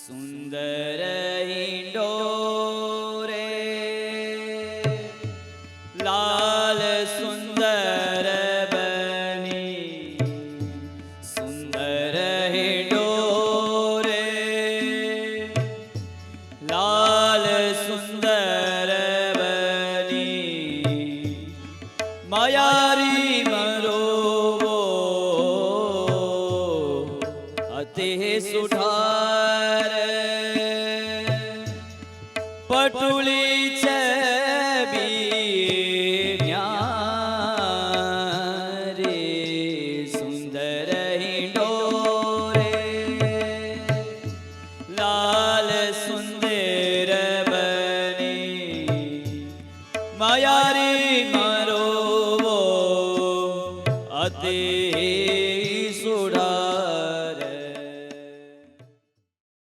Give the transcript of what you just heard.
સુંદર હિંડોરે લાલ સુંદર બની, સુંદર હિંડોરે લાલ સુંદર બની, માયારી મરોવો અતિ સુઠાર પટુલી